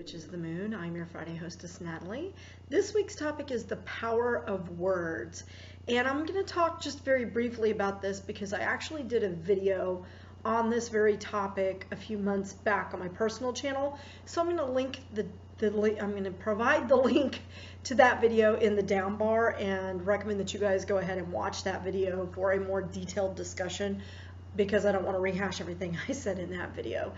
which is the moon. I'm your Friday hostess, Natalie. This week's topic is the power of words. And I'm going to talk just very briefly about this because I actually did a video on this very topic a few months back on my personal channel. So I'm going to link I'm going to provide the link to that video in the down bar and recommend that you guys go ahead and watch that video for a more detailed discussion because I don't want to rehash everything I said in that video.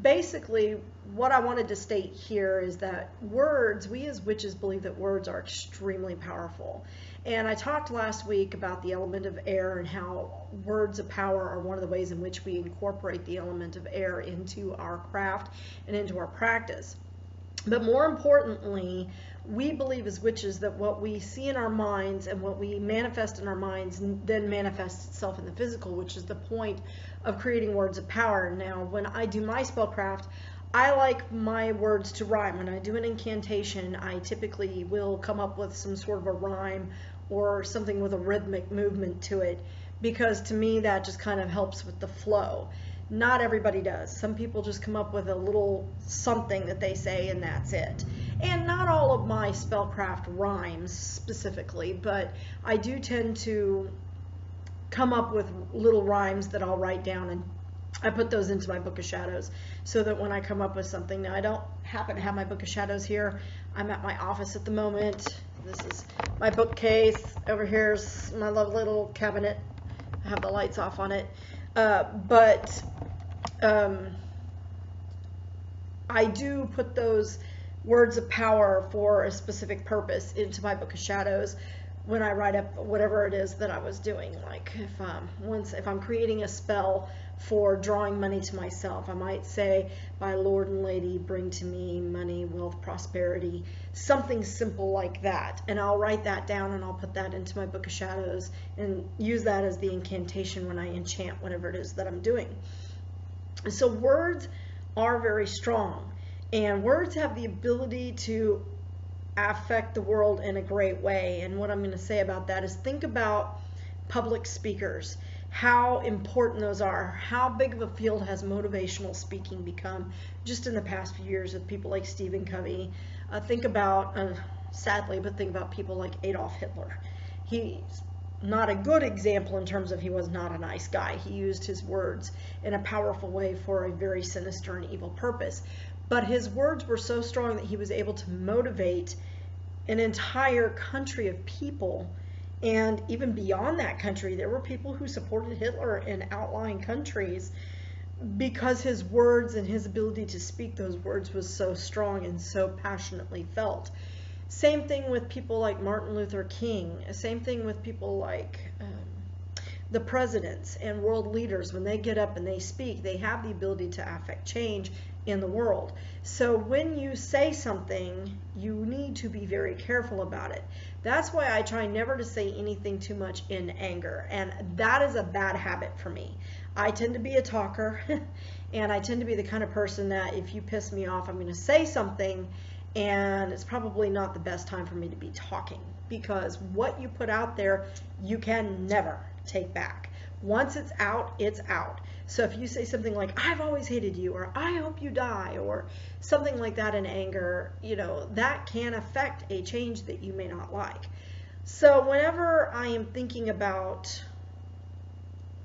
Basically, what I wanted to state here is that words, we as witches believe that words are extremely powerful. And I talked last week about the element of air and how words of power are one of the ways in which we incorporate the element of air into our craft and into our practice. But more importantly, we believe as witches that what we see in our minds and what we manifest in our minds then manifests itself in the physical, which is the point of creating words of power. Now, when I do my spellcraft, I like my words to rhyme. When I do an incantation, I typically will come up with some sort of a rhyme or something with a rhythmic movement to it, because to me that just kind of helps with the flow. Not everybody does. Some people just come up with a little something that they say and that's it. And not all of my spellcraft rhymes specifically, but I do tend to come up with little rhymes that I'll write down, and I put those into my Book of Shadows so that when I come up with something, now I don't happen to have my Book of Shadows here. I'm at my office at the moment. This is my bookcase. Over here's my lovely little cabinet. I have the lights off on it. I do put those words of power for a specific purpose into my Book of Shadows when I write up whatever it is that I was doing. Like if I'm creating a spell for drawing money to myself, I might say, "By Lord and Lady, bring to me money, wealth, prosperity," something simple like that. And I'll write that down and I'll put that into my Book of Shadows and use that as the incantation when I enchant whatever it is that I'm doing. So words are very strong, and words have the ability to affect the world in a great way. And what I'm going to say about that is think about public speakers, how important those are. How big of a field has motivational speaking become just in the past few years with people like Stephen Covey. Think about, sadly, but think about people like Adolf Hitler. He's not a good example in terms of he was not a nice guy. He used his words in a powerful way for a very sinister and evil purpose. But his words were so strong that he was able to motivate an entire country of people. And even beyond that country, there were people who supported Hitler in outlying countries because his words and his ability to speak those words was so strong and so passionately felt. Same thing with people like Martin Luther King. Same thing with people like the presidents and world leaders. When they get up and they speak, they have the ability to affect change in the world. So when you say something, you need to be very careful about it. That's why I try never to say anything too much in anger, and that is a bad habit for me. I tend to be a talker, and I tend to be the kind of person that if you piss me off, I'm going to say something, and it's probably not the best time for me to be talking, because what you put out there, you can never take back. Once it's out, it's out. So if you say something like, "I've always hated you," or "I hope you die," or something like that in anger, you know, that can affect a change that you may not like. So whenever I am thinking about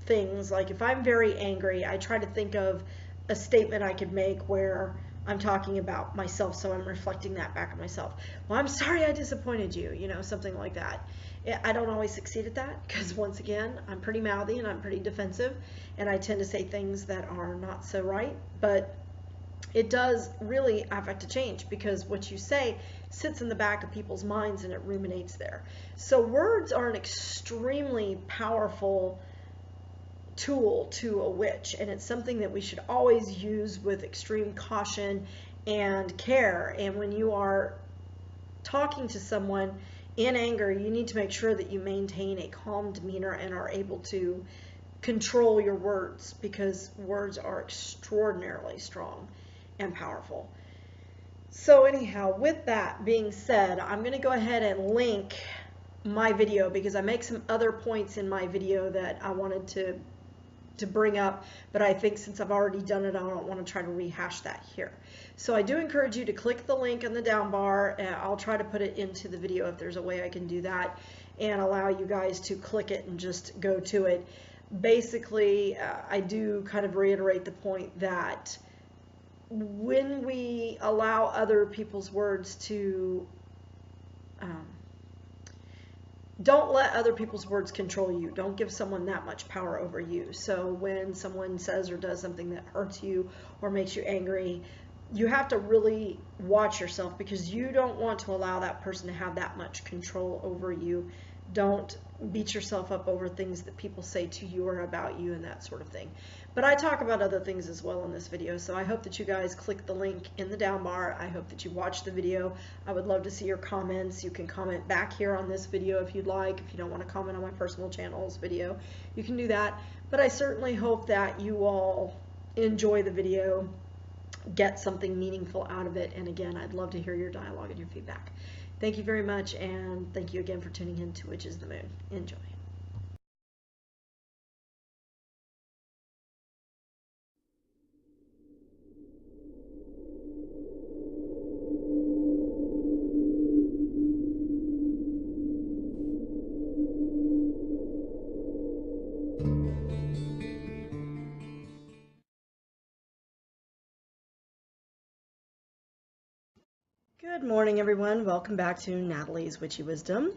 things, like if I'm very angry, I try to think of a statement I could make where I'm talking about myself, so I'm reflecting that back on myself. "Well, I'm sorry I disappointed you," you know, something like that. I don't always succeed at that because, once again, I'm pretty mouthy and I'm pretty defensive, and I tend to say things that are not so right, but it does really affect a change because what you say sits in the back of people's minds and it ruminates there. So words are an extremely powerful tool to a witch, and it's something that we should always use with extreme caution and care. And when you are talking to someone in anger, you need to make sure that you maintain a calm demeanor and are able to control your words, because words are extraordinarily strong and powerful. So anyhow, with that being said, I'm going to go ahead and link my video because I make some other points in my video that I wanted to to bring up, but I think since I've already done it, I don't want to try to rehash that here. So I do encourage you to click the link in the down bar, and I'll try to put it into the video if there's a way I can do that, and allow you guys to click it and just go to it. Basically, I do kind of reiterate the point that when we allow other people's words to don't let other people's words control you. Don't give someone that much power over you. So when someone says or does something that hurts you or makes you angry, you have to really watch yourself, because you don't want to allow that person to have that much control over you. Don't beat yourself up over things that people say to you or about you and that sort of thing. But I talk about other things as well in this video, so I hope that you guys click the link in the down bar. I hope that you watch the video. I would love to see your comments. You can comment back here on this video if you'd like. If you don't want to comment on my personal channel's video, you can do that. But I certainly hope that you all enjoy the video, get something meaningful out of it, and again, I'd love to hear your dialogue and your feedback. Thank you very much, and thank you again for tuning in to Which is the Moon. Enjoy. Good morning, everyone. Welcome back to Natalie's Witchy Wisdom.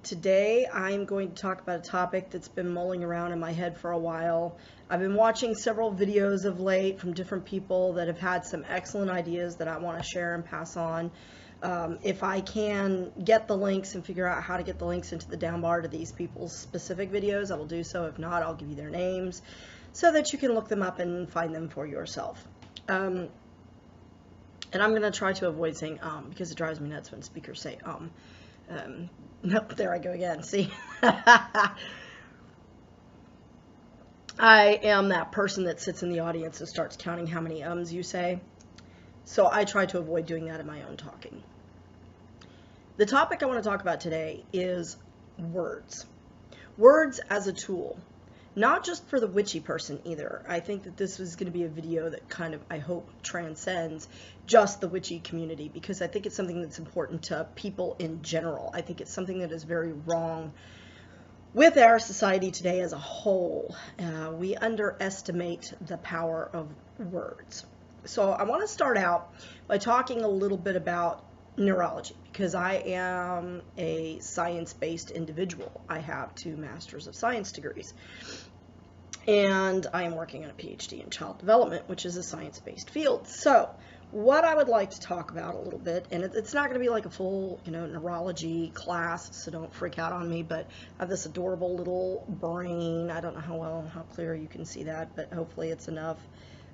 Today I'm going to talk about a topic that's been mulling around in my head for a while. I've been watching several videos of late from different people that have had some excellent ideas that I want to share and pass on. If I can get the links and figure out how to get the links into the down bar to these people's specific videos, I will do so. If not, I'll give you their names so that you can look them up and find them for yourself. And I'm going to try to avoid saying because it drives me nuts when speakers say Nope, there I go again. See? I am that person that sits in the audience and starts counting how many ums you say. So I try to avoid doing that in my own talking. The topic I want to talk about today is words. Words as a tool. Not just for the witchy person either. I think that this is going to be a video that kind of, I hope, transcends just the witchy community, because I think it's something that's important to people in general. I think it's something that is very wrong with our society today as a whole. We underestimate the power of words. So I want to start out by talking a little bit about neurology, because I am a science-based individual. I have 2 Masters of Science degrees, and I am working on a PhD in child development, which is a science-based field. So what I would like to talk about a little bit, and it's not going to be like a full, neurology class, so don't freak out on me, but I have this adorable little brain. I don't know how clear you can see that, but hopefully it's enough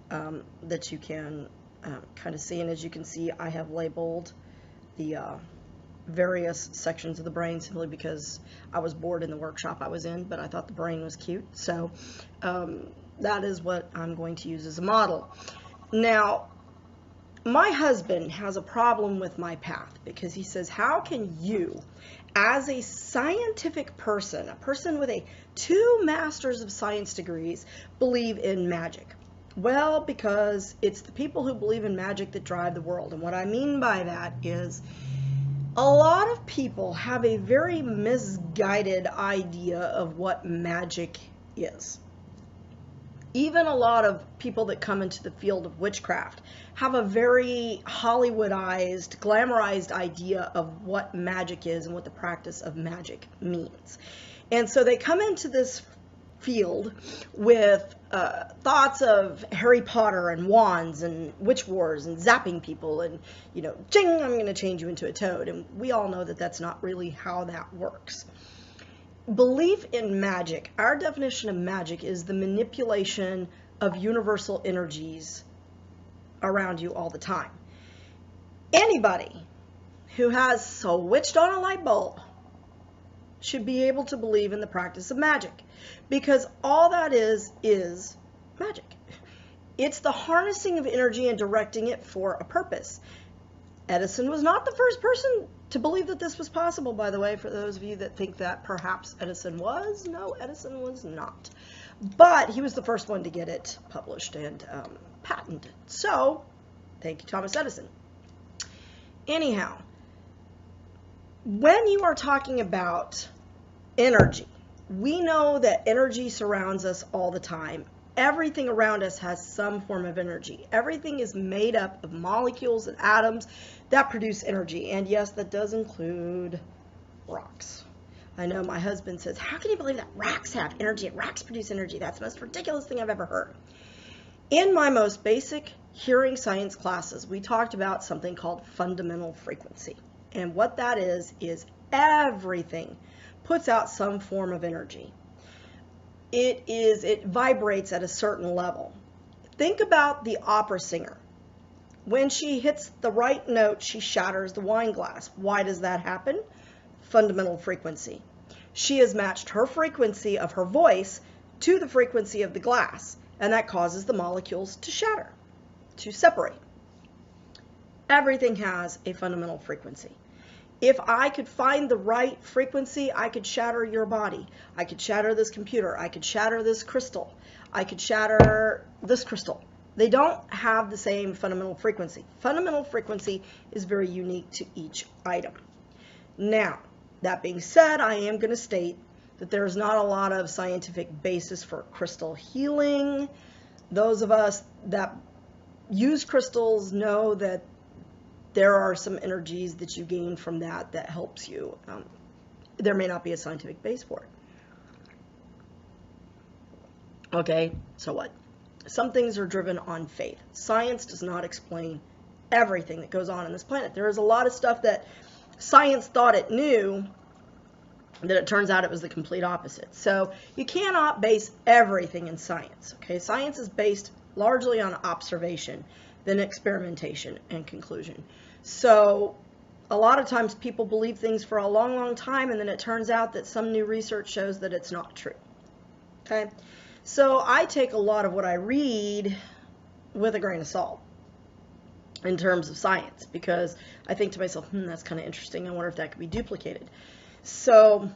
that you can kind of see. And as you can see, I have labeled the various sections of the brain simply because I was bored in the workshop I was in, but I thought the brain was cute. So that is what I'm going to use as a model. Now, my husband has a problem with my path, because he says, how can you, as a scientific person, a person with 2 Masters of Science degrees, believe in magic? Well, because it's the people who believe in magic that drive the world. And what I mean by that is a lot of people have a very misguided idea of what magic is. Even a lot of people that come into the field of witchcraft have a very Hollywoodized, glamorized idea of what magic is and what the practice of magic means. And so they come into this field with thoughts of Harry Potter and wands and witch wars and zapping people and, ching, I'm going to change you into a toad. And we all know that that's not really how that works. Belief in magic, our definition of magic is the manipulation of universal energies around you all the time. Anybody who has switched on a light bulb should be able to believe in the practice of magic, because all that is magic. It's the harnessing of energy and directing it for a purpose. Edison was not the first person to believe that this was possible, by the way, for those of you that think that perhaps Edison was. No, Edison was not. But he was the first one to get it published and patented. So, thank you, Thomas Edison. Anyhow, when you are talking about energy, we know that energy surrounds us all the time. Everything around us has some form of energy. Everything is made up of molecules and atoms that produce energy. And yes, that does include rocks. I know my husband says, how can you believe that rocks have energy? Rocks produce energy. That's the most ridiculous thing I've ever heard. In my most basic hearing science classes, we talked about something called fundamental frequency. And what that is everything puts out some form of energy. It vibrates at a certain level. Think about the opera singer. When she hits the right note, she shatters the wine glass. Why does that happen? Fundamental frequency. She has matched her frequency of her voice to the frequency of the glass, and that causes the molecules to shatter, to separate. Everything has a fundamental frequency. If I could find the right frequency, I could shatter your body. I could shatter this computer. I could shatter this crystal. I could shatter this crystal. They don't have the same fundamental frequency. Fundamental frequency is very unique to each item. Now, that being said, I am going to state that there is not a lot of scientific basis for crystal healing. Those of us that use crystals know that there are some energies that you gain from that helps you. There may not be a scientific base for it. Okay, so what? Some things are driven on faith. Science does not explain everything that goes on this planet. There is a lot of stuff that science thought it knew, that it turns out it was the complete opposite. So you cannot base everything in science. Okay, science is based largely on observation, then experimentation and conclusion. So a lot of times people believe things for a long, long time, and then it turns out that some new research shows that it's not true. Okay, so I take a lot of what I read with a grain of salt in terms of science, because I think to myself, that's kind of interesting. I wonder if that could be duplicated. So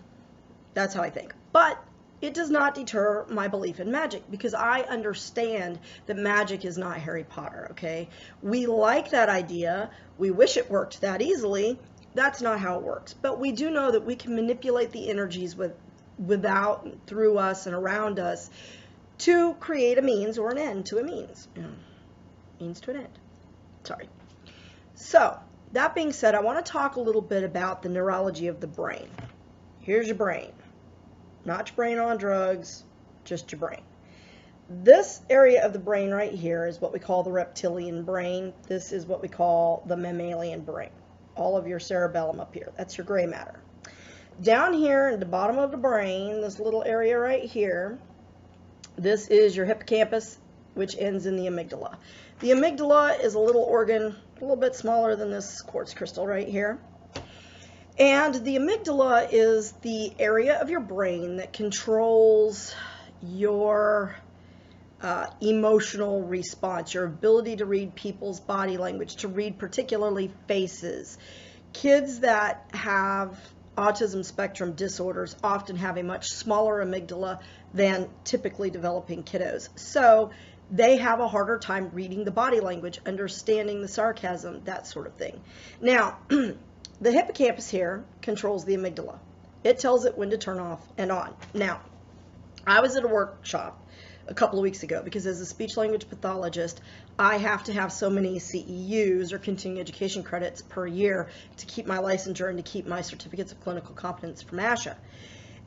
that's how I think. But it does not deter my belief in magic, because I understand that magic is not Harry Potter, okay? We like that idea. We wish it worked that easily. That's not how it works. But we do know that we can manipulate the energies without, through us and around us to create a means or an end to a means. Means to an end. Sorry. So, that being said, I want to talk a little bit about the neurology of the brain. Here's your brain. Not your brain on drugs, just your brain. This area of the brain right here is what we call the reptilian brain. This is what we call the mammalian brain. All of your cerebellum up here. That's your gray matter. Down here at the bottom of the brain, this little area right here, this is your hippocampus, which ends in the amygdala. The amygdala is a little organ, a little bit smaller than this quartz crystal right here. And the amygdala is the area of your brain that controls your emotional response, your ability to read people's body language, to read particularly faces. Kids that have autism spectrum disorders often have a much smaller amygdala than typically developing kiddos. So they have a harder time reading the body language, understanding the sarcasm, that sort of thing. Now, the hippocampus here controls the amygdala. It tells it when to turn off and on. Now, I was at a workshop a couple of weeks ago because as a speech language pathologist, I have to have so many CEUs or continuing education credits per year to keep my licensure and to keep my certificates of clinical competence from ASHA.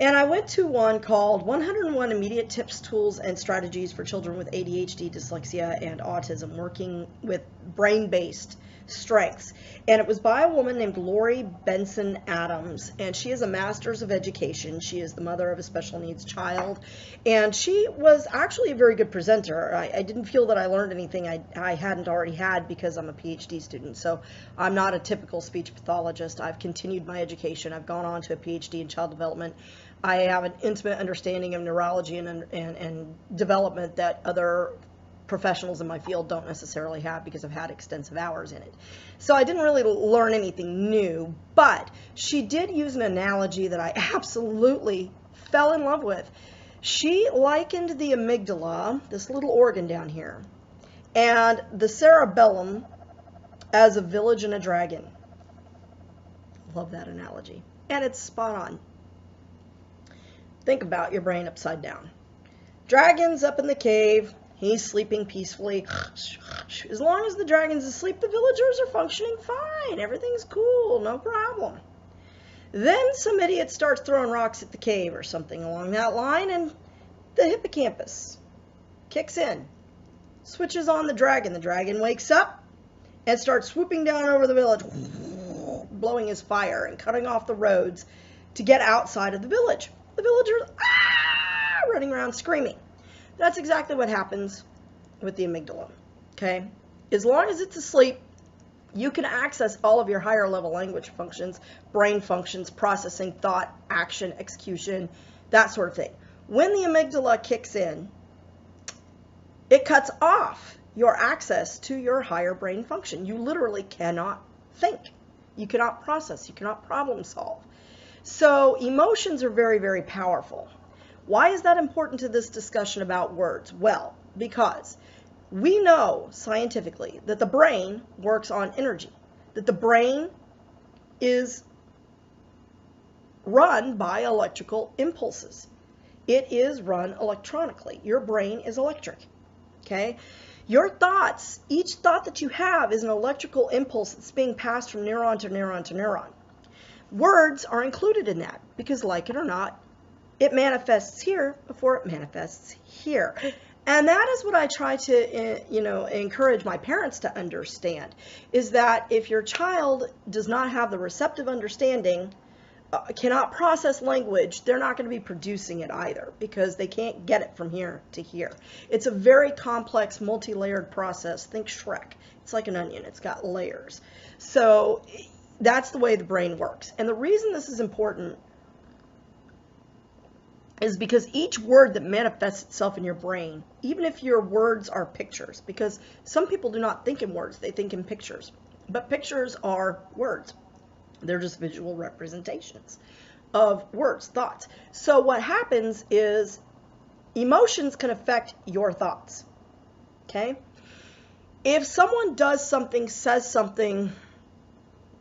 And I went to one called 101 Immediate Tips, Tools, and Strategies for Children with ADHD, Dyslexia, and Autism, working with brain-based strengths. And it was by a woman named Lori Benson Adams, and she is a master's of education. She is the mother of a special needs child, and she was actually a very good presenter. I didn't feel that I learned anything I hadn't already had because I'm a PhD student, so I'm not a typical speech pathologist. I've continued my education. I've gone on to a PhD in child development. I have an intimate understanding of neurology and development that other professionals in my field don't necessarily have because I've had extensive hours in it. So I didn't really learn anything new, but she did use an analogy that I absolutely fell in love with. She likened the amygdala, this little organ down here, and the cerebellum as a village and a dragon. Love that analogy. And it's spot on. Think about your brain upside down. Dragon's up in the cave. He's sleeping peacefully. As long as the dragon's asleep, the villagers are functioning fine. Everything's cool, no problem. Then some idiot starts throwing rocks at the cave or something along that line, and the hippocampus kicks in, switches on the dragon. The dragon wakes up and starts swooping down over the village, blowing his fire and cutting off the roads to get outside of the village. The villagers running around screaming. That's exactly what happens with the amygdala. Okay? As long as it's asleep, you can access all of your higher level language functions, brain functions, processing, thought, action, execution, that sort of thing. When the amygdala kicks in, it cuts off your access to your higher brain function. You literally cannot think. You cannot process. You cannot problem solve. So emotions are very, very powerful. Why is that important to this discussion about words? Well, because we know scientifically that the brain works on energy, that the brain is run by electrical impulses. It is run electronically. Your brain is electric, okay? Your thoughts, each thought that you have is an electrical impulse that's being passed from neuron to neuron to neuron. Words are included in that because, like it or not, it manifests here before it manifests here. And that is what I try to, encourage my parents to understand, is that if your child does not have the receptive understanding, cannot process language, they're not going to be producing it either because they can't get it from here to here. It's a very complex, multi-layered process. Think Shrek. It's like an onion. It's got layers. So that's the way the brain works. And the reason this is important is because each word that manifests itself in your brain, even if your words are pictures, because some people do not think in words, they think in pictures. But pictures are words. They're just visual representations of words, thoughts. So what happens is emotions can affect your thoughts, okay? If someone does something, says something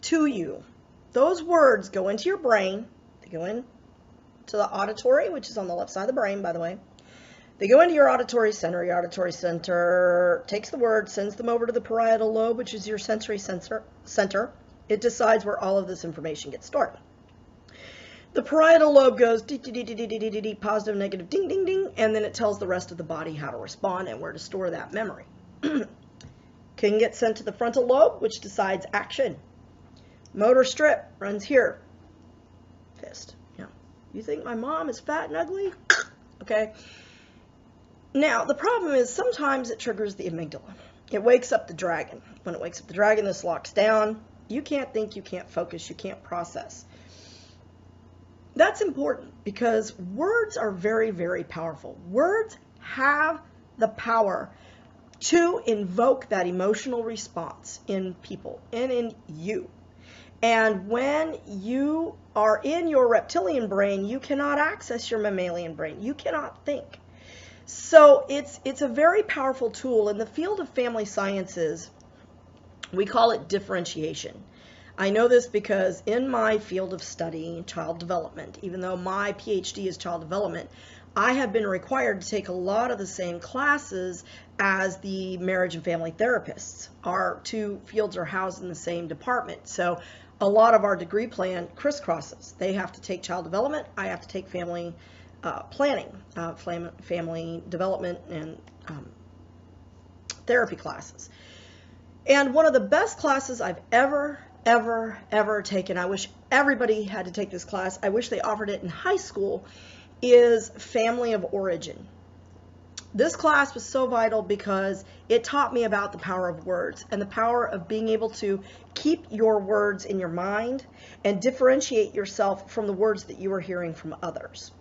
to you, those words go into your brain. They go into the auditory, which is on the left side of the brain, by the way. They go into your auditory center. Your auditory center takes the words, sends them over to the parietal lobe, which is your sensory center. It decides where all of this information gets stored. The parietal lobe goes positive, negative, ding, ding, ding, and then it tells the rest of the body how to respond and where to store that memory. Can get sent to the frontal lobe, which decides action. Motor strip runs here. Fist. You think my mom is fat and ugly? Okay. Now, the problem is sometimes it triggers the amygdala. It wakes up the dragon. When it wakes up the dragon, this locks down. You can't think, you can't focus, you can't process. That's important because words are very, very powerful. Words have the power to invoke that emotional response in people and in you. And when you are in your reptilian brain, you cannot access your mammalian brain. You cannot think. So it's a very powerful tool. In the field of family sciences, we call it differentiation. I know this because in my field of study, child development, even though my PhD is child development, I have been required to take a lot of the same classes as the marriage and family therapists. Our two fields are housed in the same department. So a lot of our degree plan crisscrosses. They have to take child development. I have to take family planning, family development, and therapy classes. And one of the best classes I've ever taken, I wish everybody had to take this class, I wish they offered it in high school, is family of origin. This class was so vital because it taught me about the power of words and the power of being able to keep your words in your mind and differentiate yourself from the words that you are hearing from others.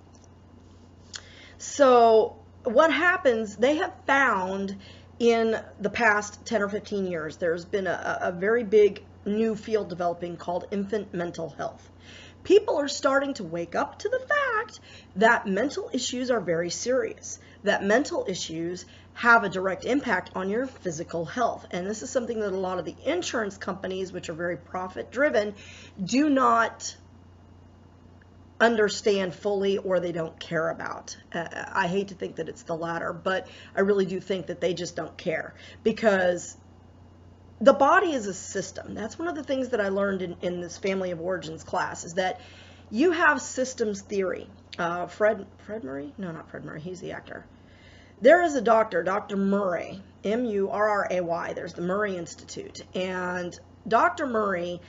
So what happens, they have found in the past 10 or 15 years, there's been a very big new field developing called infant mental health. People are starting to wake up to the fact that mental issues are very serious, that mental issues have a direct impact on your physical health. And this is something that a lot of the insurance companies, which are very profit driven, do not understand fully, or they don't care about. I hate to think that it's the latter, but I really do think that they just don't care, because the body is a system. That's one of the things that I learned in this family of origins class, is that you have systems theory. Fred Murray? No, not Fred Murray. He's the actor. There is a doctor, Dr. Murray, M-U-R-R-A-Y. There's the Murray Institute. And Dr. Murray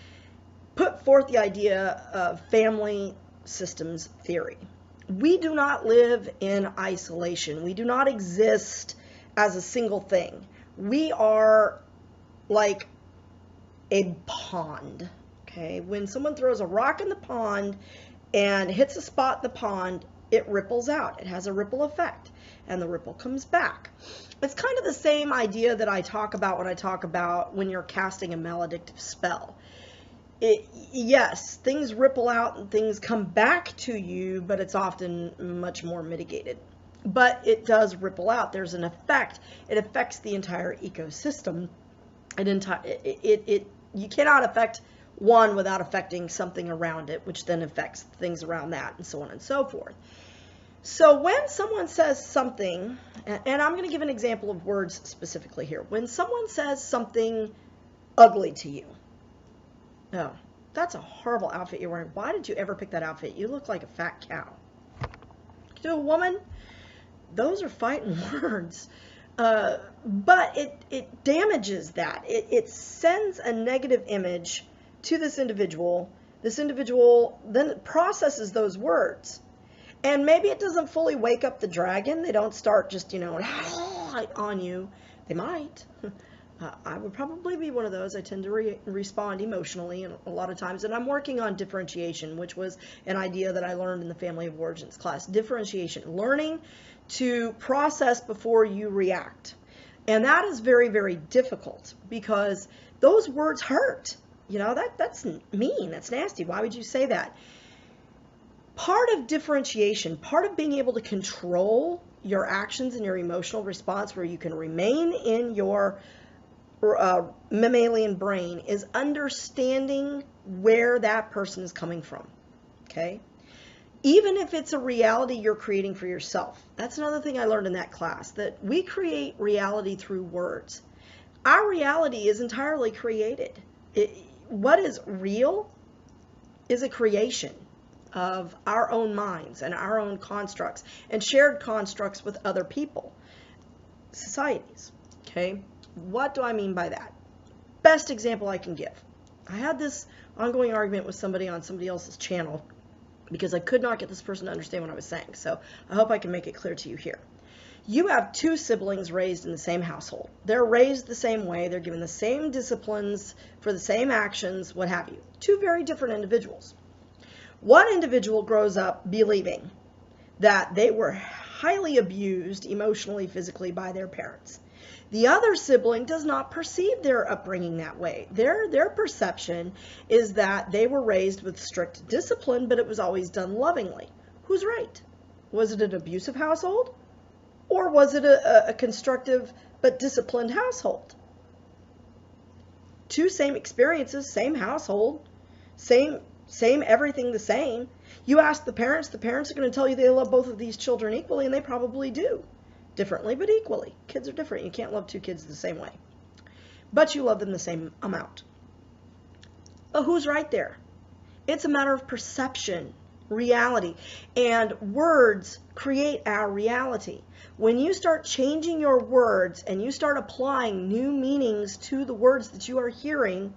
put forth the idea of family systems theory. We do not live in isolation. We do not exist as a single thing. We are like a pond, okay? When someone throws a rock in the pond and hits a spot in the pond, it ripples out. It has a ripple effect, and the ripple comes back. It's kind of the same idea that I talk about when I talk about when you're casting a maledictive spell. Yes, things ripple out and things come back to you, but it's often much more mitigated. But it does ripple out. There's an effect. It affects the entire ecosystem. You cannot affect one without affecting something around it, which then affects things around that, and so on and so forth. So when someone says something, and I'm going to give an example of words specifically here. When someone says something ugly to you, oh, that's a horrible outfit you're wearing. Why did you ever pick that outfit? You look like a fat cow. To a woman, those are fighting words. But it damages that. It sends a negative image to this individual. This individual then processes those words. And maybe it doesn't fully wake up the dragon. They don't start just, on you. They might. I would probably be one of those. I tend to respond emotionally a lot of times. And I'm working on differentiation, which was an idea that I learned in the Family of Origins class. Differentiation, learning to process before you react. And that is very, very difficult, because those words hurt. That's mean. That's nasty. Why would you say that? Part of differentiation, part of being able to control your actions and your emotional response, where you can remain in your mammalian brain, is understanding where that person is coming from. Okay? Even if it's a reality you're creating for yourself. That's another thing I learned in that class, that we create reality through words. Our reality is entirely created. What is real is a creation of our own minds and our own constructs and shared constructs with other people, societies. Okay? What do I mean by that? Best example I can give. I had this ongoing argument with somebody on somebody else's channel, because I could not get this person to understand what I was saying. So I hope I can make it clear to you here. You have two siblings raised in the same household. They're raised the same way. They're given the same disciplines for the same actions, what have you. Two very different individuals. One individual grows up believing that they were highly abused emotionally, physically by their parents. The other sibling does not perceive their upbringing that way. Their perception is that they were raised with strict discipline, but it was always done lovingly. Who's right? Was it an abusive household? Or was it a constructive but disciplined household? Two same experiences, same household, same everything the same. You ask the parents are going to tell you they love both of these children equally, and they probably do. Differently, but equally. Kids are different. You can't love two kids the same way. But you love them the same amount. But who's right there? It's a matter of perception, reality. And words create our reality. When you start changing your words and you start applying new meanings to the words that you are hearing,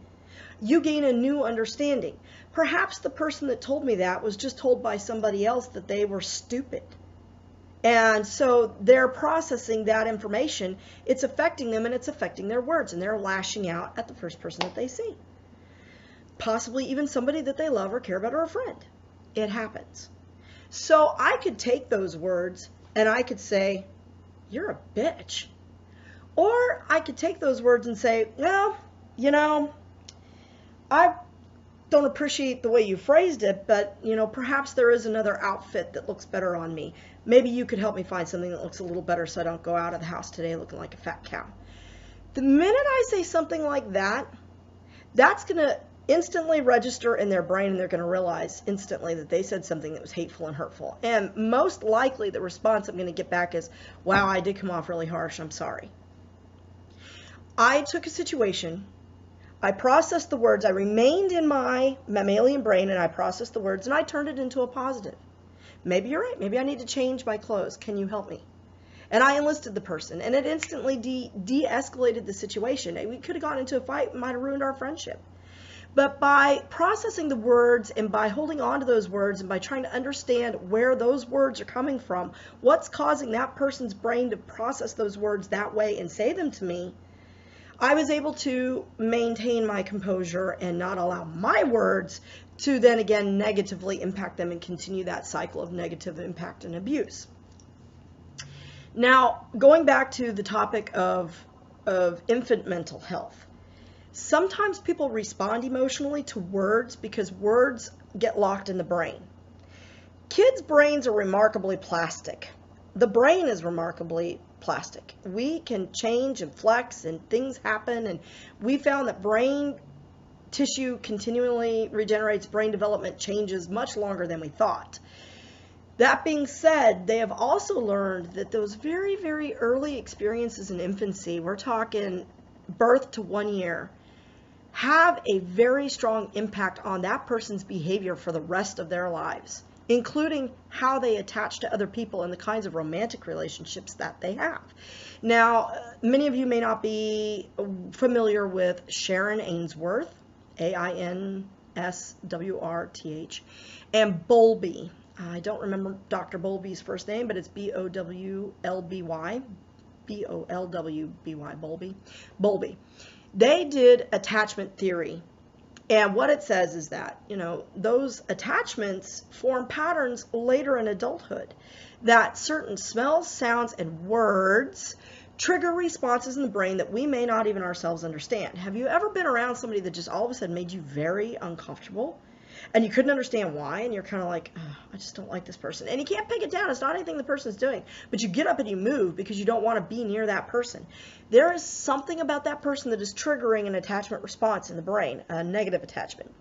you gain a new understanding. Perhaps the person that told me that was just told by somebody else that they were stupid. And so they're processing that information. It's affecting them, and it's affecting their words, and they're lashing out at the first person that they see. Possibly even somebody that they love or care about, or a friend. It happens. So I could take those words and I could say, you're a bitch. Or I could take those words and say, well, don't appreciate the way you phrased it, but perhaps there is another outfit that looks better on me. Maybe you could help me find something that looks a little better so I don't go out of the house today looking like a fat cow. The minute I say something like that, that's going to instantly register in their brain, and they're going to realize instantly that they said something that was hateful and hurtful. And most likely the response I'm going to get back is, wow, I did come off really harsh. I'm sorry. I took a situation, I processed the words, I remained in my mammalian brain, and I processed the words, and I turned it into a positive. Maybe you're right. Maybe I need to change my clothes. Can you help me? And I enlisted the person, and it instantly de-escalated the situation. We could have gone into a fight, might have ruined our friendship. But by processing the words and by holding on to those words and by trying to understand where those words are coming from, what's causing that person's brain to process those words that way and say them to me, I was able to maintain my composure and not allow my words to then again negatively impact them and continue that cycle of negative impact and abuse. Now, going back to the topic of infant mental health, sometimes people respond emotionally to words because words get locked in the brain. Kids' brains are remarkably plastic. The brain is remarkably plastic. We can change and flex and things happen, and we found that brain tissue continually regenerates, brain development changes much longer than we thought. That being said, they have also learned that those very, very early experiences in infancy, we're talking birth to 1 year, have a very strong impact on that person's behavior for the rest of their lives, including how they attach to other people and the kinds of romantic relationships that they have. Now, many of you may not be familiar with Sharon Ainsworth, Ainswrth, and Bowlby. I don't remember Dr. Bowlby's first name, but it's Bowlby, Bowlby, Bowlby. They did attachment theory. And what it says is that, those attachments form patterns later in adulthood, that certain smells, sounds, and words trigger responses in the brain that we may not even ourselves understand. Have you ever been around somebody that just all of a sudden made you very uncomfortable? And you couldn't understand why, and you're kind of like, oh, I just don't like this person. And you can't peg it down. It's not anything the person's doing. But you get up and you move because you don't want to be near that person. There is something about that person that is triggering an attachment response in the brain, a negative attachment.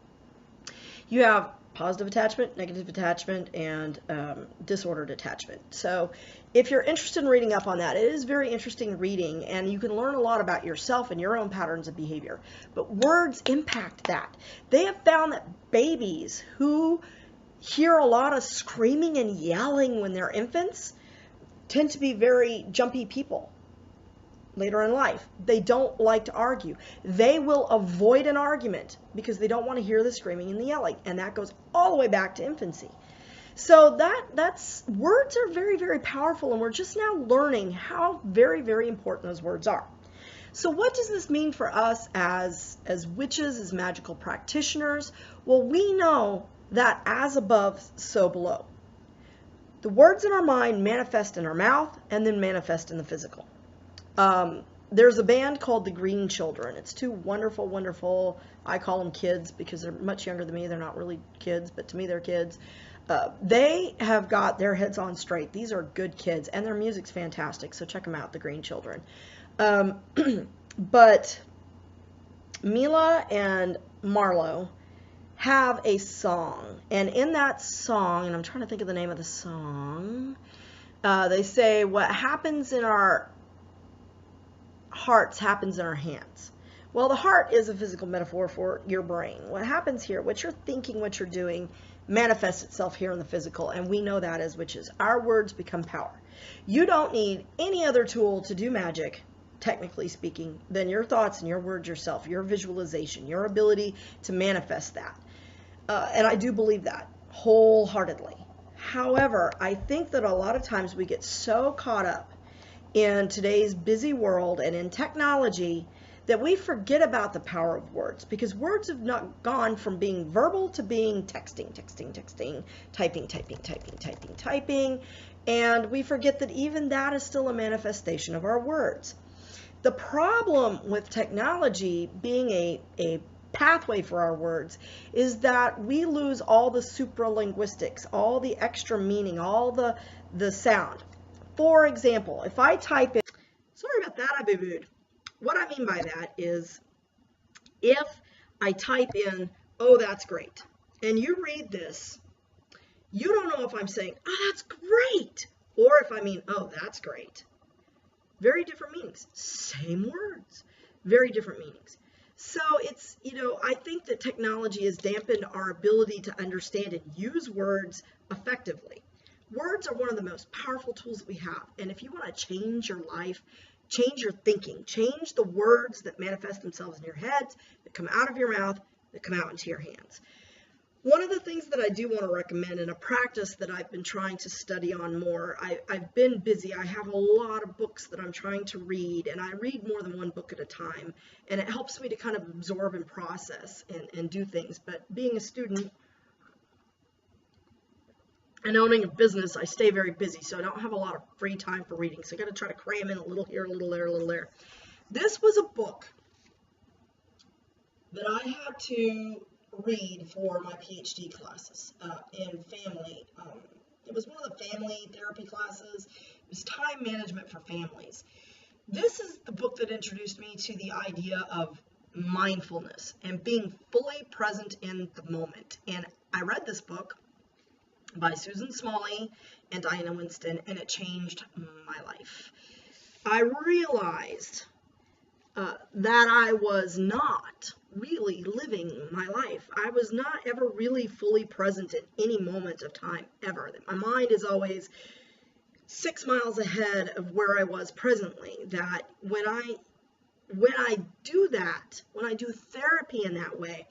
You have positive attachment, negative attachment, and disordered attachment. So if you're interested in reading up on that, it is very interesting reading, and you can learn a lot about yourself and your own patterns of behavior. But words impact that. They have found that babies who hear a lot of screaming and yelling when they're infants tend to be very jumpy people later in life. They don't like to argue. They will avoid an argument because they don't want to hear the screaming and the yelling, and that goes all the way back to infancy. So that's words are very, very powerful, and we're just now learning how very, very important those words are. So what does this mean for us as witches, as magical practitioners? Well, we know that as above, so below. The words in our mind manifest in our mouth and then manifest in the physical. There's a band called the Green Children. It's two wonderful, wonderful, I call them kids because they're much younger than me. They're not really kids, but to me they're kids. They have got their heads on straight. These are good kids, and their music's fantastic, so check them out, the Green Children. But Mila and Marlo have a song, and in that song, and I'm trying to think of the name of the song, they say, what happens in our hearts happens in our hands. Well, the heart is a physical metaphor for your brain. What happens here, what you're thinking, what you're doing, manifests itself here in the physical, and we know that as witches. Our words become power. You don't need any other tool to do magic, technically speaking, than your thoughts and your words yourself, your visualization, your ability to manifest that. And I do believe that wholeheartedly. However, I think that a lot of times we get so caught up in today's busy world and in technology that we forget about the power of words, because words have not gone from being verbal to being texting, typing, and we forget that even that is still a manifestation of our words. The problem with technology being a pathway for our words is that we lose all the supralinguistics, all the extra meaning, all the sound. For example, if I type in, sorry about that, I boo-booed. What I mean by that is if I type in, oh, that's great, and you read this, you don't know if I'm saying, oh, that's great, or if I mean, oh, that's great. Very different meanings. Same words, very different meanings. So it's, I think that technology has dampened our ability to understand and use words effectively. Words are one of the most powerful tools that we have. And if you want to change your life, change your thinking, change the words that manifest themselves in your head, that come out of your mouth, that come out into your hands. One of the things that I do want to recommend, and a practice that I've been trying to study on more, I've been busy. I have a lot of books that I'm trying to read, and I read more than one book at a time, and it helps me to kind of absorb and process and do things. But being a student and owning a business, I stay very busy, so I don't have a lot of free time for reading. So I got to try to cram in a little here, a little there, a little there. This was a book that I had to read for my PhD classes in family. It was one of the family therapy classes. It was time management for families. This is the book that introduced me to the idea of mindfulness and being fully present in the moment. And I read this book by Susan Smalley and Diana Winston, and it changed my life. I realized that I was not really living my life. I was not ever really fully present in any moment of time, ever. My mind is always 6 miles ahead of where I was presently. That when I do that, when I do therapy in that way,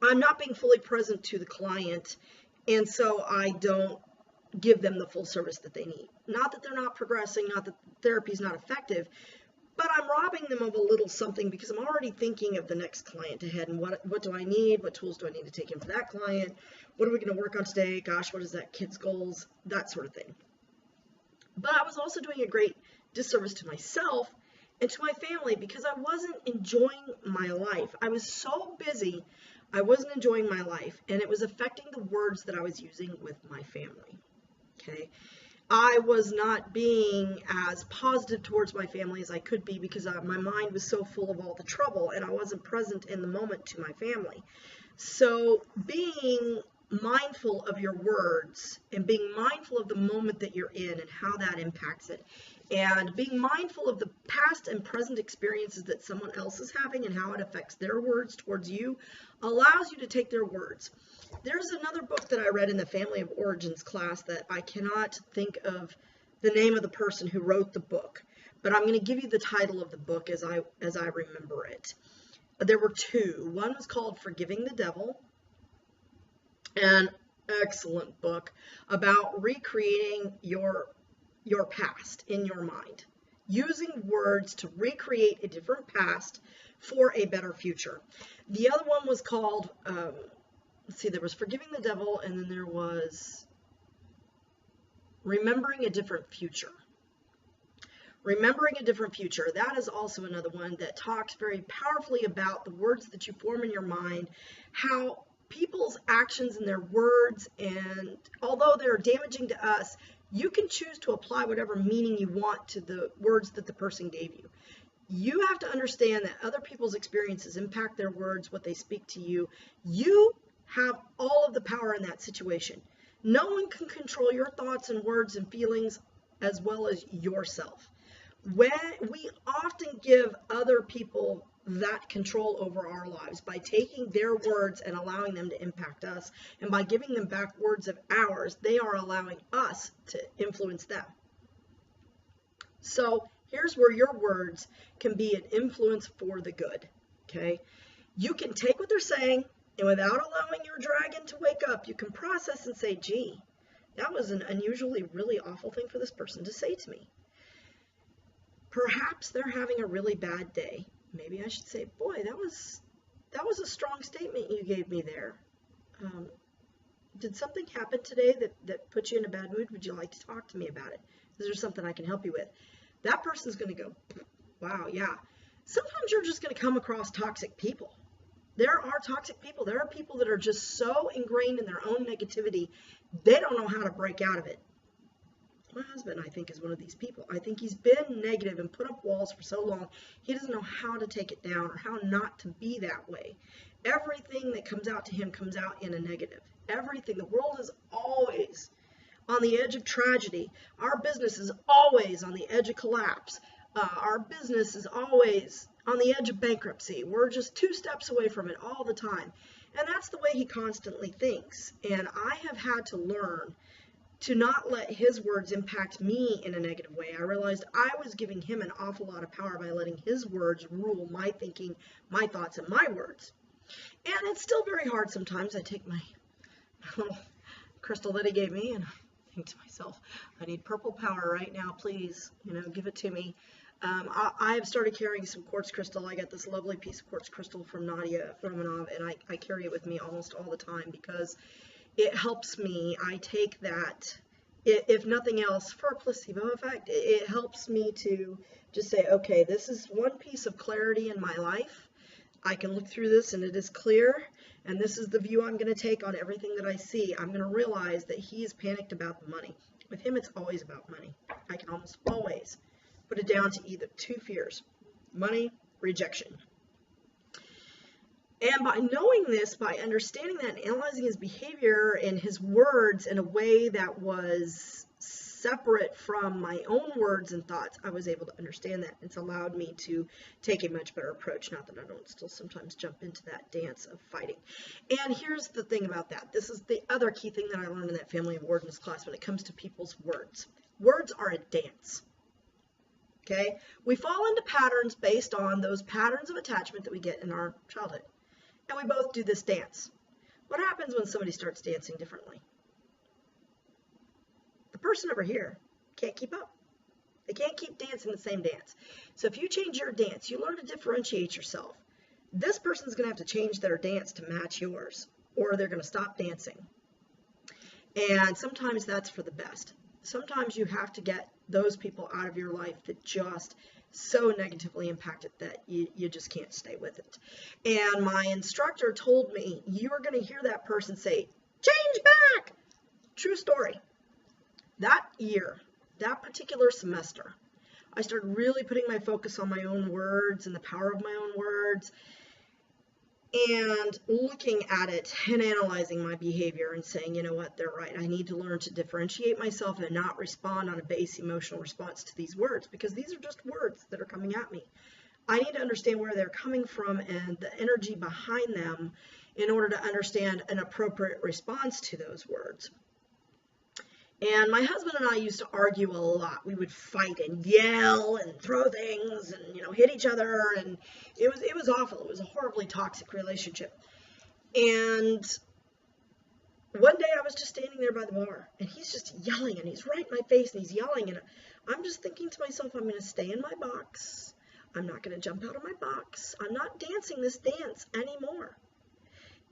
I'm not being fully present to the client, and so I don't give them the full service that they need. Not that they're not progressing, not that therapy is not effective, but I'm robbing them of a little something because I'm already thinking of the next client ahead and what do I need? What tools do I need to take in for that client? What are we going to work on today? Gosh, what is that kid's goals? That sort of thing. But I was also doing a great disservice to myself and to my family because I wasn't enjoying my life. I was so busy, I wasn't enjoying my life, and it was affecting the words that I was using with my family. Okay. I was not being as positive towards my family as I could be because my mind was so full of all the trouble and I wasn't present in the moment to my family. So being mindful of your words and being mindful of the moment that you're in and how that impacts it, and being mindful of the past and present experiences that someone else is having and how it affects their words towards you allows you to take their words. There's another book that I read in the Family of Origins class that I cannot think of the name of the person who wrote the book, but I'm going to give you the title of the book as I remember it. There were two. One was called Forgiving the Devil, an excellent book about recreating your past in your mind, using words to recreate a different past for a better future. The other one was called let's see, there was Forgiving the Devil, and then there was Remembering a Different Future. Remembering a Different Future. That is also another one that talks very powerfully about the words that you form in your mind, how people's actions and their words, and although they're damaging to us, you can choose to apply whatever meaning you want to the words that the person gave you. You have to understand that other people's experiences impact their words, what they speak to you. You have all of the power in that situation. No one can control your thoughts and words and feelings as well as yourself. When we often give other people that control over our lives by taking their words and allowing them to impact us, and by giving them back words of ours, they are allowing us to influence them. So here's where your words can be an influence for the good. Okay, you can take what they're saying, and without allowing your dragon to wake up, you can process and say, gee, that was an unusually really awful thing for this person to say to me. Perhaps they're having a really bad day. Maybe I should say, boy, that was a strong statement you gave me there. Did something happen today that put you in a bad mood? Would you like to talk to me about it? Is there something I can help you with? That person's going to go, wow, yeah. Sometimes you're just going to come across toxic people. There are toxic people. There are people that are just so ingrained in their own negativity, they don't know how to break out of it. My husband, I think, is one of these people. I think he's been negative and put up walls for so long, he doesn't know how to take it down or how not to be that way. Everything that comes out to him comes out in a negative. Everything. The world is always on the edge of tragedy. Our business is always on the edge of collapse. Our business is always on the edge of bankruptcy. We're just 2 steps away from it all the time. And that's the way he constantly thinks. And I have had to learn to not let his words impact me in a negative way. I realized I was giving him an awful lot of power by letting his words rule my thinking, my thoughts, and my words. And it's still very hard sometimes. I take my little crystal that he gave me and I think to myself, I need purple power right now, please, give it to me. I have started carrying some quartz crystal. I got this lovely piece of quartz crystal from Nadia Romanov, and I carry it with me almost all the time because it helps me. I take that, if nothing else, for a placebo effect. It helps me to just say, okay, this is one piece of clarity in my life. I can look through this and it is clear, and this is the view I'm going to take on everything that I see. I'm going to realize that he is panicked about the money. With him, it's always about money. I can almost always put it down to either 2 fears: money, rejection. And by knowing this, by understanding that and analyzing his behavior and his words in a way that was separate from my own words and thoughts, I was able to understand that. It's allowed me to take a much better approach. Not that I don't still sometimes jump into that dance of fighting. And here's the thing about that. This is the other key thing that I learned in that family of wordness class when it comes to people's words. Words are a dance. Okay? We fall into patterns based on those patterns of attachment that we get in our childhood. And we both do this dance. What happens when somebody starts dancing differently? The person over here can't keep up. They can't keep dancing the same dance. So if you change your dance, you learn to differentiate yourself. This person's going to have to change their dance to match yours, or they're going to stop dancing. And sometimes that's for the best. Sometimes you have to get those people out of your life that just so negatively impacted that you just can't stay with it. And my instructor told me, you are going to hear that person say, change back. True story. That year, that particular semester, I started really putting my focus on my own words and the power of my own words, and looking at it and analyzing my behavior and saying, you know what, they're right. I need to learn to differentiate myself and not respond on a base emotional response to these words, because these are just words that are coming at me. I need to understand where they're coming from and the energy behind them in order to understand an appropriate response to those words. And my husband and I used to argue a lot. We would fight and yell and throw things and, hit each other. And it was awful. It was a horribly toxic relationship. And one day I was just standing there by the bar, and he's just yelling, and he's right in my face, and he's yelling. And I'm just thinking to myself, I'm going to stay in my box. I'm not going to jump out of my box. I'm not dancing this dance anymore.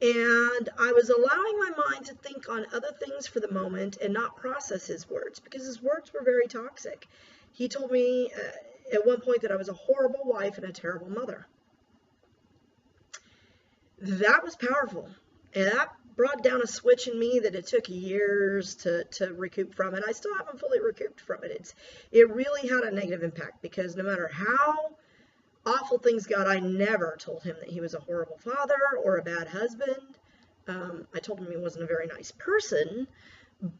And I was allowing my mind to think on other things for the moment and not process his words, because his words were very toxic. He told me at one point that I was a horrible wife and a terrible mother. That was powerful. And that brought down a switch in me that it took years to recoup from. And I still haven't fully recouped from it. It really had a negative impact, because no matter how awful things got, I never told him that he was a horrible father or a bad husband. I told him he wasn't a very nice person,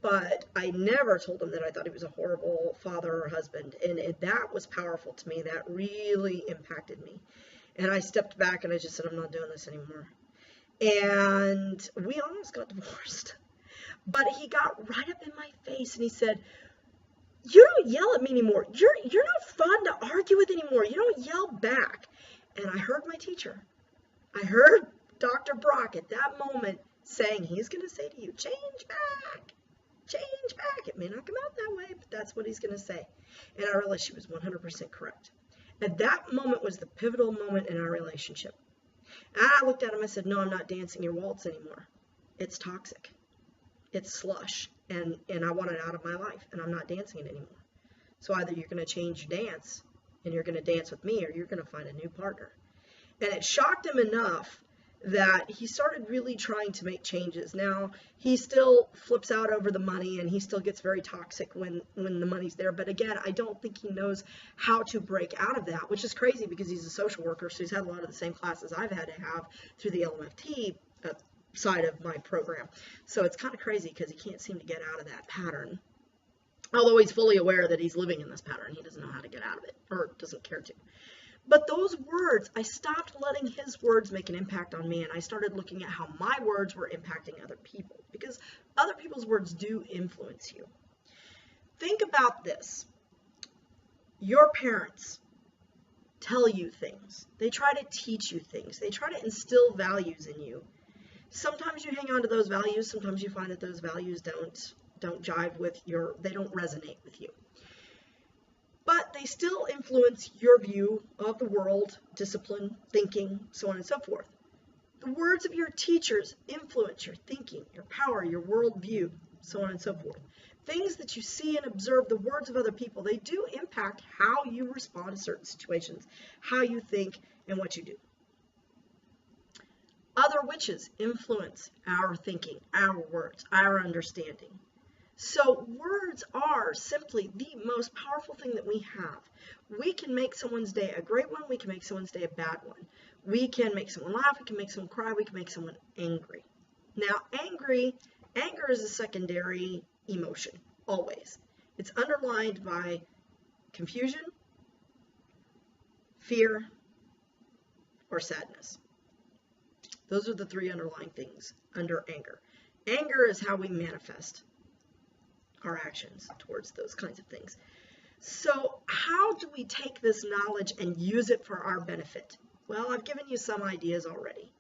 but I never told him that I thought he was a horrible father or husband. And that was powerful to me. That really impacted me. And I stepped back and I just said, I'm not doing this anymore. And we almost got divorced. But he got right up in my face and he said, you don't yell at me anymore. You're not fun to argue with anymore. You don't yell back. And I heard my teacher. I heard Dr. Brock at that moment saying, he's going to say to you, change back. Change back. It may not come out that way, but that's what he's going to say. And I realized she was 100% correct. And that moment was the pivotal moment in our relationship. And I looked at him, I said, no, I'm not dancing your waltz anymore. It's toxic. It's slush. And I want it out of my life, and I'm not dancing it anymore. So either you're going to change your dance, and you're going to dance with me, or you're going to find a new partner. And it shocked him enough that he started really trying to make changes. Now, he still flips out over the money and he still gets very toxic when the money's there. But again, I don't think he knows how to break out of that, which is crazy because he's a social worker, so he's had a lot of the same classes I've had to have through the LMFT side of my program. So it's kind of crazy because he can't seem to get out of that pattern. Although he's fully aware that he's living in this pattern, he doesn't know how to get out of it, or doesn't care to. But those words, I stopped letting his words make an impact on me, and I started looking at how my words were impacting other people, because other people's words do influence you. Think about this. Your parents tell you things. They try to teach you things. They try to instill values in you. Sometimes you hang on to those values. Sometimes you find that those values don't jive with they don't resonate with you. But they still influence your view of the world, discipline, thinking, so on and so forth. The words of your teachers influence your thinking, your power, your worldview, so on and so forth. Things that you see and observe, the words of other people, they do impact how you respond to certain situations, how you think, and what you do. Other witches influence our thinking, our words, our understanding. So words are simply the most powerful thing that we have. We can make someone's day a great one. We can make someone's day a bad one. We can make someone laugh. We can make someone cry. We can make someone angry. Now, anger is a secondary emotion, always. It's underlined by confusion, fear, or sadness. Those are the three underlying things under anger. Anger is how we manifest our actions towards those kinds of things. So how do we take this knowledge and use it for our benefit? Well, I've given you some ideas already.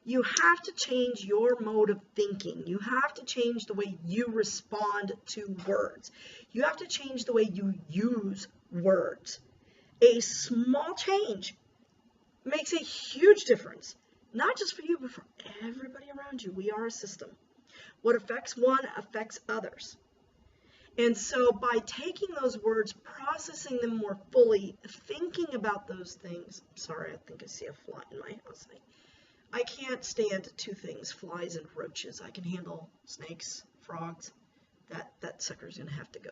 You have to change your mode of thinking. You have to change the way you respond to words. You have to change the way you use words. A small change makes a huge difference, not just for you, but for everybody around you. We are a system. What affects one affects others. And so by taking those words, processing them more fully, thinking about those things. Sorry, I think I see a fly in my house. I can't stand two things, flies and roaches. I can handle snakes, frogs. That sucker's going to have to go.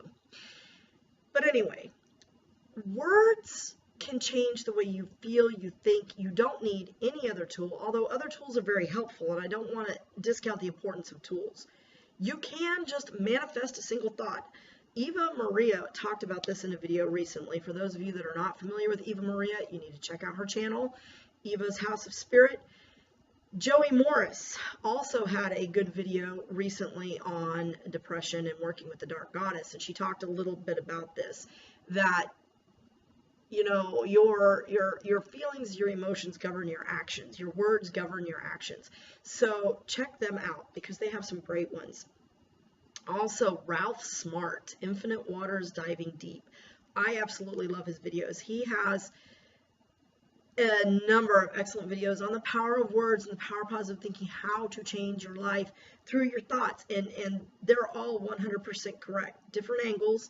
But anyway, words can change the way you feel, you think. You don't need any other tool, although other tools are very helpful, and I don't want to discount the importance of tools. You can just manifest a single thought. Eva Maria talked about this in a video recently. For those of you that are not familiar with Eva Maria, you need to check out her channel, Eva's House of Spirit. Joey Morris also had a good video recently on depression and working with the dark goddess, and she talked a little bit about this, that your feelings, your emotions govern your actions. Your words govern your actions. So check them out because they have some great ones. Also, Ralph Smart, Infinite Waters Diving Deep. I absolutely love his videos. He has a number of excellent videos on the power of words and the power of positive thinking, how to change your life through your thoughts. And they're all 100% correct. Different angles,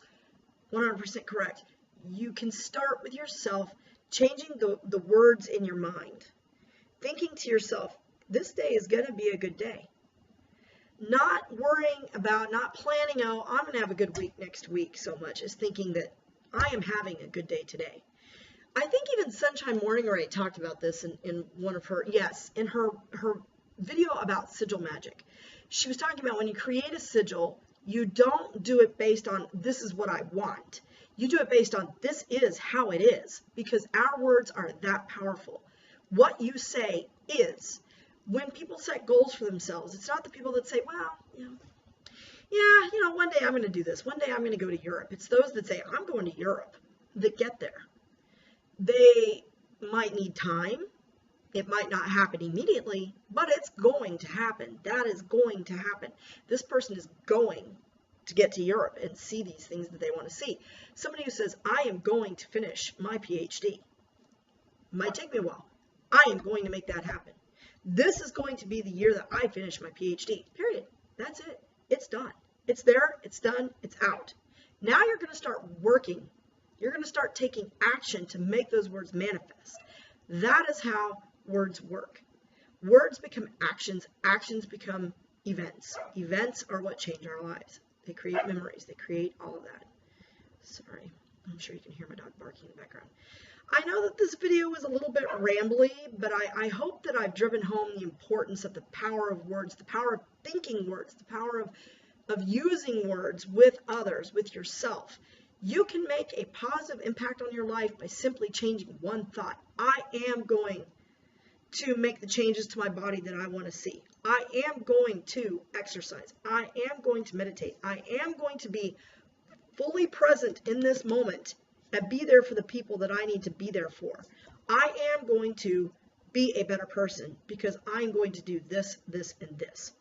100% correct. You can start with yourself, changing the words in your mind. Thinking to yourself, this day is going to be a good day. Not worrying about, not planning, oh, I'm going to have a good week next week so much as thinking that I am having a good day today. I think even Sunshine Morning Ray talked about this in one of her, in her video about sigil magic. She was talking about when you create a sigil, you don't do it based on this is what I want. You do it based on this is how it is, because our words are that powerful. What you say is. When people set goals for themselves, it's not the people that say, well, one day I'm going to do this. One day I'm going to go to Europe. It's those that say, I'm going to Europe, that get there. They might need time. It might not happen immediately, but it's going to happen. That is going to happen. This person is going to get to Europe and see these things that they want to see. Somebody who says, I am going to finish my PhD. Might take me a while. I am going to make that happen. This is going to be the year that I finish my PhD, period. That's it. It's done. It's there. It's done. It's out. Now you're going to start working. You're going to start taking action to make those words manifest. That is how words work. Words become actions. Actions become events. Events are what change our lives. They create memories. They create all of that. Sorry, I'm sure you can hear my dog barking in the background. I know that this video was a little bit rambly, but I hope that I've driven home the importance of the power of words, the power of thinking words, the power of using words with others, with yourself. You can make a positive impact on your life by simply changing one thought. I am going to make the changes to my body that I want to see. I am going to exercise. I am going to meditate. I am going to be fully present in this moment and be there for the people that I need to be there for. I am going to be a better person because I'm going to do this, this, and this.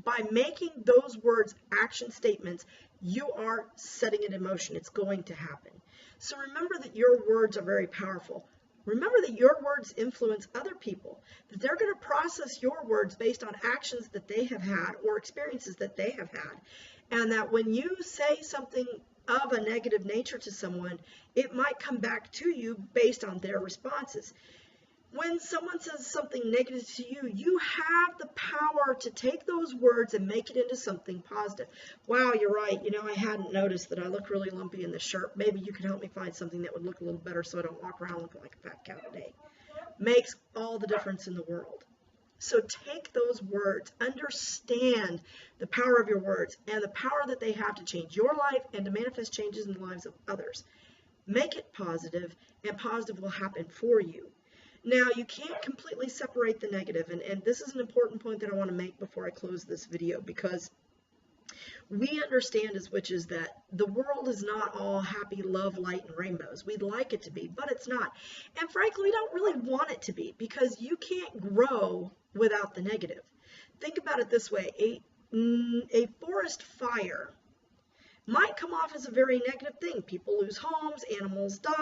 By making those words action statements, you are setting it in motion. It's going to happen. So remember that your words are very powerful. Remember that your words influence other people, that they're going to process your words based on actions that they have had or experiences that they have had. And that when you say something of a negative nature to someone, it might come back to you based on their responses. When someone says something negative to you, you have the power to take those words and make it into something positive. Wow, you're right. You know, I hadn't noticed that I look really lumpy in this shirt. Maybe you can help me find something that would look a little better so I don't walk around looking like a fat cow today. Makes all the difference in the world. So take those words, understand the power of your words and the power that they have to change your life and to manifest changes in the lives of others. Make it positive, and positive will happen for you. Now, you can't completely separate the negative, and this is an important point that I want to make before I close this video, because we understand as witches that the world is not all happy, love, light, and rainbows. We'd like it to be, but it's not. And frankly, we don't really want it to be, because you can't grow without the negative. Think about it this way. A forest fire might come off as a very negative thing. People lose homes, animals die,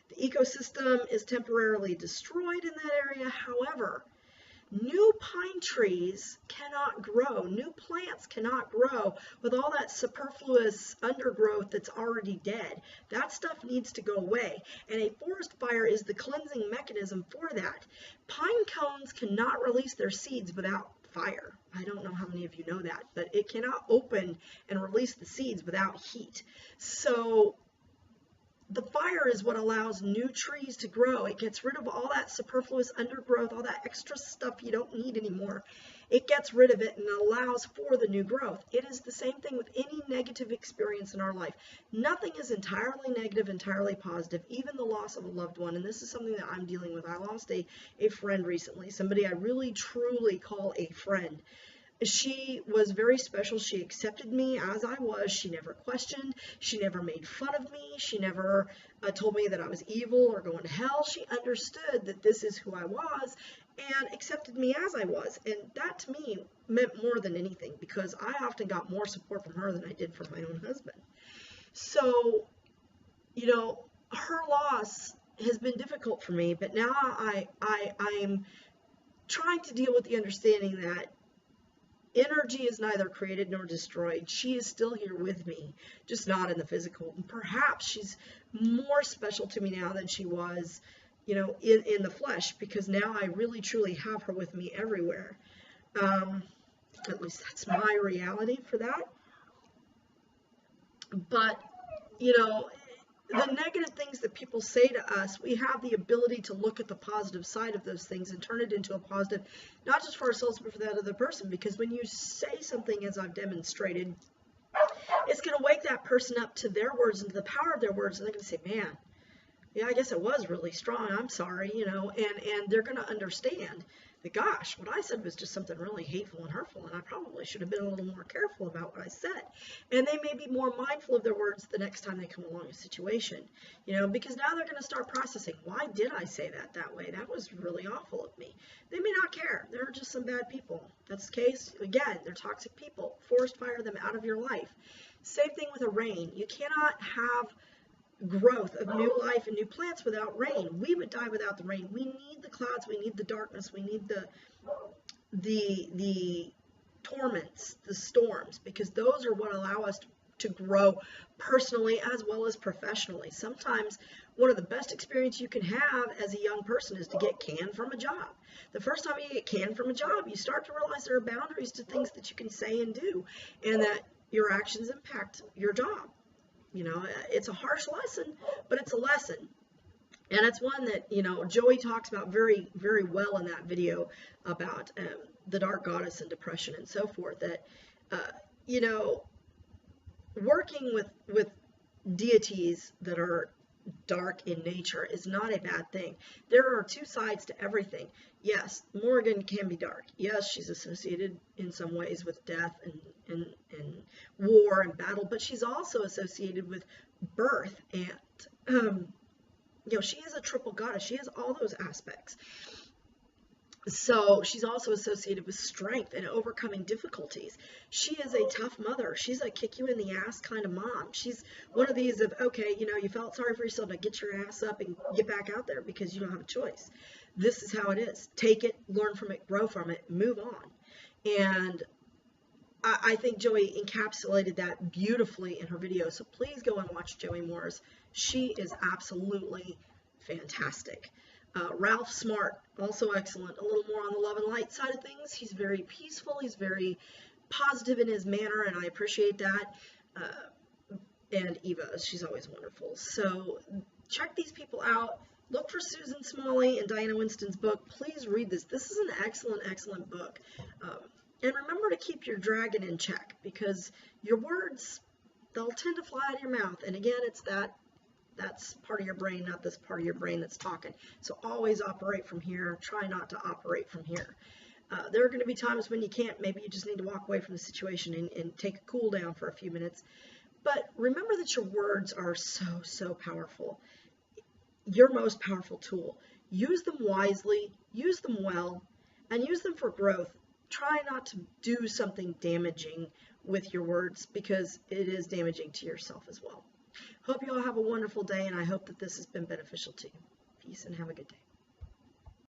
the ecosystem is temporarily destroyed in that area. However, new pine trees cannot grow. New plants cannot grow with all that superfluous undergrowth that's already dead. That stuff needs to go away. And a forest fire is the cleansing mechanism for that. Pine cones cannot release their seeds without fire. I don't know how many of you know that, but it cannot open and release the seeds without heat. So the fire is what allows new trees to grow. It gets rid of all that superfluous undergrowth, all that extra stuff you don't need anymore. It gets rid of it and allows for the new growth. It is the same thing with any negative experience in our life. Nothing is entirely negative, entirely positive, even the loss of a loved one. And this is something that I'm dealing with. I lost a friend recently, somebody I really truly call a friend. She was very special. She accepted me as I was. She never questioned. She never made fun of me. She never told me that I was evil or going to hell. She understood that this is who I was and accepted me as I was. And that to me meant more than anything, because I often got more support from her than I did from my own husband. So, you know, her loss has been difficult for me, but now I'm trying to deal with the understanding that energy is neither created nor destroyed. She is still here with me, just not in the physical. And perhaps she's more special to me now than she was, you know, in the flesh, because now I really truly have her with me everywhere. At least that's my reality for that. But, you know, the negative things that people say to us, we have the ability to look at the positive side of those things and turn it into a positive, not just for ourselves, but for that other person. Because when you say something, as I've demonstrated, it's going to wake that person up to their words and to the power of their words. And they're going to say, man, yeah, I guess it was really strong. I'm sorry, you know, and they're going to understand that, gosh, what I said was just something really hateful and hurtful, and I probably should have been a little more careful about what I said. And they may be more mindful of their words the next time they come along a situation, you know, because now they're going to start processing, why did I say that way? That was really awful of me. They may not care. They're just some bad people. That's the case. Again, they're toxic people. Forest fire them out of your life. Same thing with a rain. You cannot have growth of new life and new plants without rain. We would die without the rain. We need the clouds, we need the darkness, we need the torments, the storms, because those are what allow us to grow personally as well as professionally. Sometimes one of the best experience you can have as a young person is to get canned from a job. The first time you get canned from a job, you start to realize there are boundaries to things that you can say and do, and that your actions impact your job. You know, it's a harsh lesson, but it's a lesson. And it's one that, you know, Joey talks about very, very well in that video about the dark goddess and depression and so forth, that, you know, working with deities that are dark in nature is not a bad thing. There are two sides to everything. Yes, Morgan can be dark. Yes, she's associated in some ways with death and war and battle, but she's also associated with birth and, you know, she is a triple goddess. She has all those aspects. So she's also associated with strength and overcoming difficulties. She is a tough mother. She's a kick you in the ass kind of mom. She's one of these of, okay, you know, you felt sorry for yourself, now get your ass up and get back out there because you don't have a choice. This is how it is. Take it, learn from it, grow from it, move on. And I think Joey encapsulated that beautifully in her video. So please go and watch Joey Moore's. She is absolutely fantastic. Ralph Smart, also excellent. A little more on the love and light side of things. He's very peaceful. He's very positive in his manner, and I appreciate that. And Eva, she's always wonderful. So check these people out. Look for Susan Smalley and Diana Winston's book. Please read this. This is an excellent, excellent book. And remember to keep your dragon in check, because your words, they'll tend to fly out of your mouth. And again, it's that's part of your brain, not this part of your brain that's talking. So always operate from here. Try not to operate from here. There are going to be times when you can't. Maybe you just need to walk away from the situation and take a cool down for a few minutes. But remember that your words are so, so powerful. Your most powerful tool. Use them wisely, use them well, and use them for growth. Try not to do something damaging with your words, because it is damaging to yourself as well. Hope you all have a wonderful day, and I hope that this has been beneficial to you. Peace and have a good day.